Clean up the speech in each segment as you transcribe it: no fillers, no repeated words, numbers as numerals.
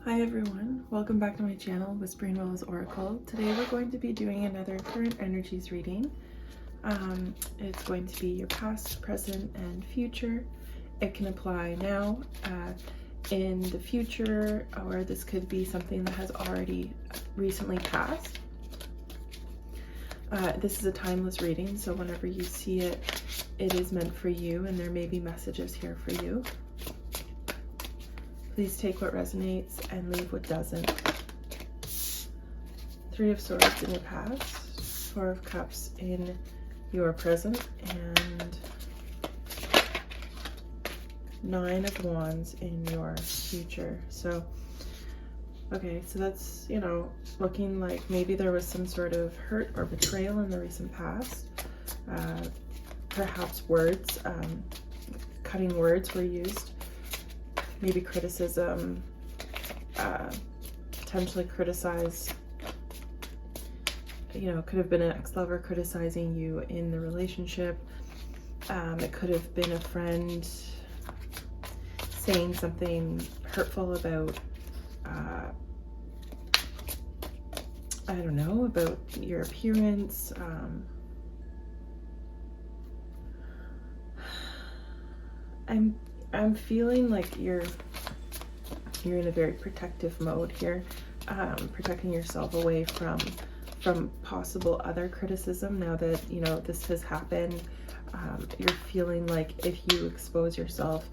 Hi everyone, welcome back to my channel, Whispering Willow's Oracle. Today we're going to be doing another current energies reading. It's going to be your past, present, and future. It can apply now, in the future, or this could be something that has already recently passed. This is a timeless reading, so whenever you see it, it is meant for you, and there may be messages here for you. Please take what resonates and leave what doesn't. Three of Swords in your past, Four of Cups in your present, and Nine of Wands in your future. So, okay, so that's, looking like maybe there was some sort of hurt or betrayal in the recent past. Perhaps words, cutting words were used. Maybe criticism, potentially criticize, could have been an ex-lover criticizing you in the relationship. It could have been a friend saying something hurtful about, I don't know, about your appearance. I'm feeling like you're in a very protective mode here, protecting yourself away from possible other criticism. Now that this has happened, you're feeling like if you expose yourself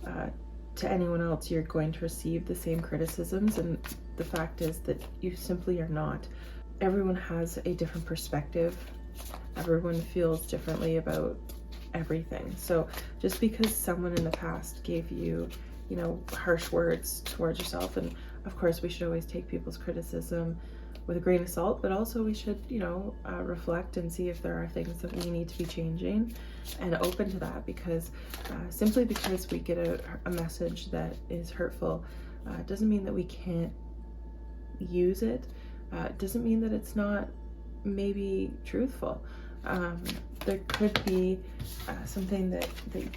to anyone else, you're going to receive the same criticisms, and the fact is that you simply are not. Everyone has a different perspective. Everyone feels differently about everything. So just because someone in the past gave you, harsh words towards yourself, and of course we should always take people's criticism with a grain of salt, but also we should, reflect and see if there are things that we need to be changing, and open to that, because simply because we get a message that is hurtful doesn't mean that we can't use it. Doesn't mean that it's not maybe truthful. There could be something that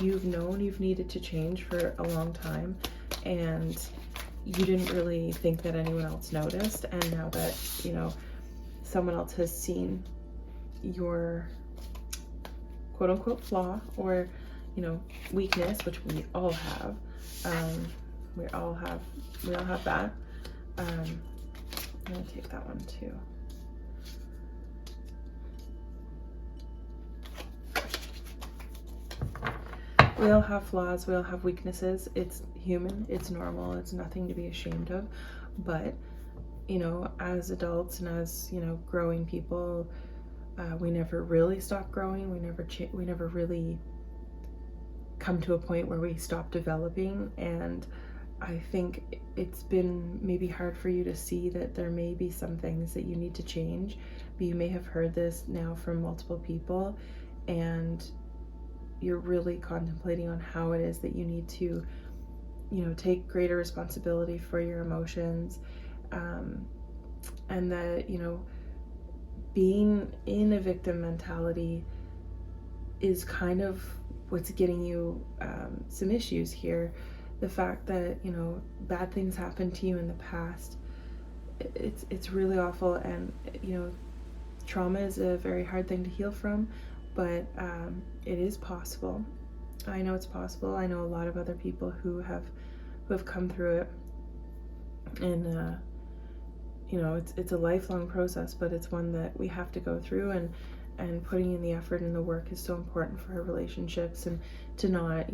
you've known you've needed to change for a long time, and you didn't really think that anyone else noticed, and now that someone else has seen your quote-unquote flaw or weakness, which we all have, we all have that. I'm gonna take that one too. We all have flaws, we all have weaknesses. It's human, it's normal, it's nothing to be ashamed of. But, as adults and as, growing people, we never really stop growing. We never really come to a point where we stop developing. And I think it's been maybe hard for you to see that there may be some things that you need to change. But you may have heard this now from multiple people, and you're really contemplating on how it is that you need to, take greater responsibility for your emotions, and that, being in a victim mentality is kind of what's getting you some issues here. The fact that, bad things happened to you in the past, it's really awful, and, trauma is a very hard thing to heal from, but it is possible. I know it's possible. I know a lot of other people who have come through it, and it's a lifelong process, but it's one that we have to go through, and putting in the effort and the work is so important for our relationships, and to not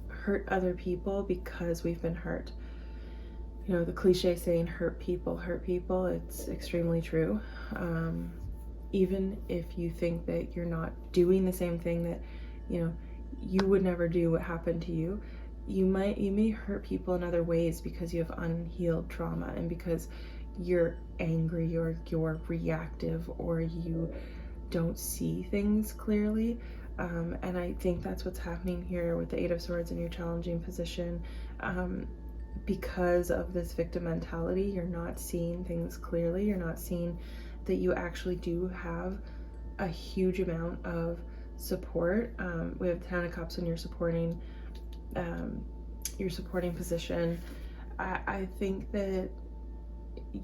hurt other people because we've been hurt. The cliche saying hurt people, it's extremely true. Even if you think that you're not doing the same thing, that you would never do what happened to you, you may hurt people in other ways because you have unhealed trauma, and because you're angry, or you're reactive, or you don't see things clearly. And I think that's what's happening here with the Eight of Swords in your challenging position. Because of this victim mentality, you're not seeing things clearly. You're not seeing that you actually do have a huge amount of support. We have the Ten of Cups, and you're supporting your supporting position. I think that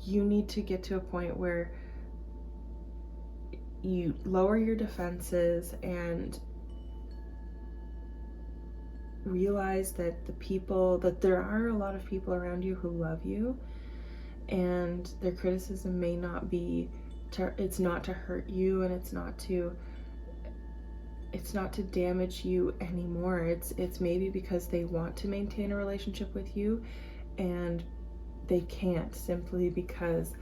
you need to get to a point where you lower your defenses and realize that there are a lot of people around you who love you, and their criticism may not be it's not to hurt you, and it's not to damage you anymore. It's maybe because they want to maintain a relationship with you and they can't, simply because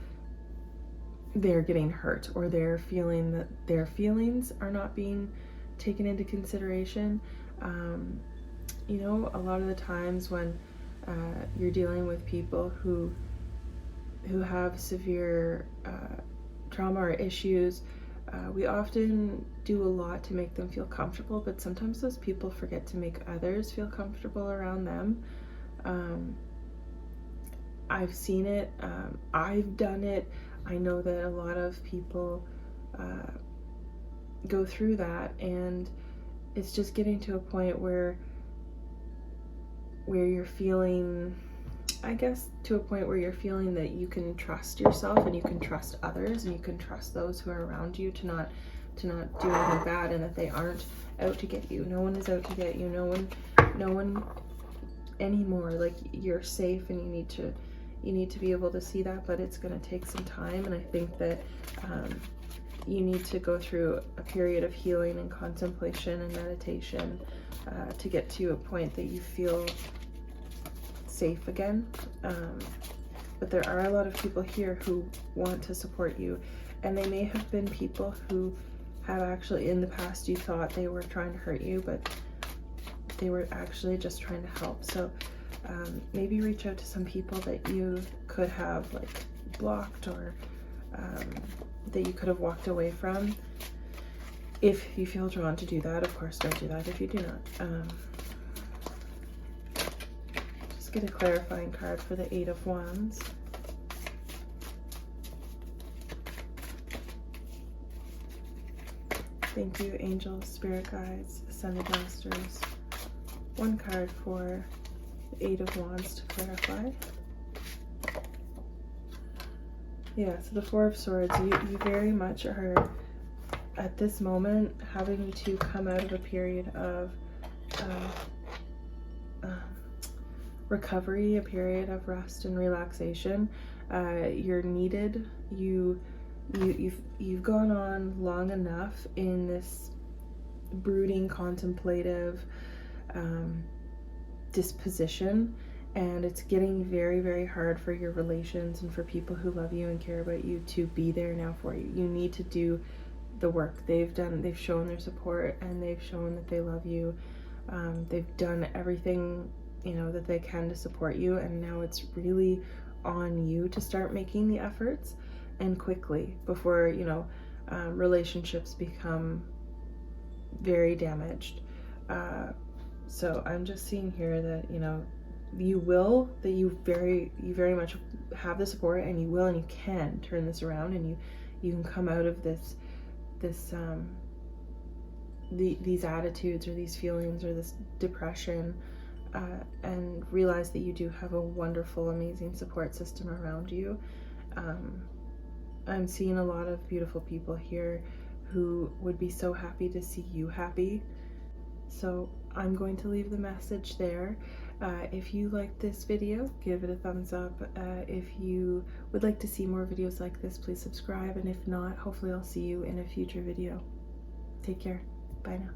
they're getting hurt, or they're feeling that their feelings are not being taken into consideration. You know, a lot of the times when you're dealing with people who have severe trauma or issues, we often do a lot to make them feel comfortable, but sometimes those people forget to make others feel comfortable around them. I've seen it, I've done it. I know that a lot of people go through that, and it's just getting to a point where you're feeling, I guess, to a point where you're feeling that you can trust yourself and you can trust others and you can trust those who are around you to not do anything bad, and that they aren't out to get you. No one is out to get you. No one anymore. Like, you're safe, and you need to be able to see that, but it's going to take some time. And I think that you need to go through a period of healing and contemplation and meditation to get to a point that you feel safe again. But there are a lot of people here who want to support you, and they may have been people who have actually, in the past, you thought they were trying to hurt you, but they were actually just trying to help. So maybe reach out to some people that you could have like blocked, or that you could have walked away from. If you feel drawn to do that, of course, don't do that if you do not. Just get a clarifying card for the 8 of Wands. Thank you, angels, spirit guides, ascended masters. One card for the 8 of Wands to clarify. Yeah, so the 4 of Swords, you very much are, at this moment, having to come out of a period of recovery, a period of rest and relaxation. You're needed. You've gone on long enough in this brooding, contemplative disposition, and it's getting very, very hard for your relations and for people who love you and care about you to be there now for you. You need to do the work. They've shown their support, and they've shown that they love you. They've done everything, you know, that they can to support you, and now it's really on you to start making the efforts, and quickly, before, you know, relationships become very damaged. So I'm just seeing here that, you know, you very much have the support, and you will, and you can turn this around, and you can come out of these attitudes or these feelings or this depression, and realize that you do have a wonderful, amazing support system around you. I'm seeing a lot of beautiful people here who would be so happy to see you happy. So I'm going to leave the message there. If you liked this video, give it a thumbs up. If you would like to see more videos like this, please subscribe. And if not, hopefully I'll see you in a future video. Take care. Bye now.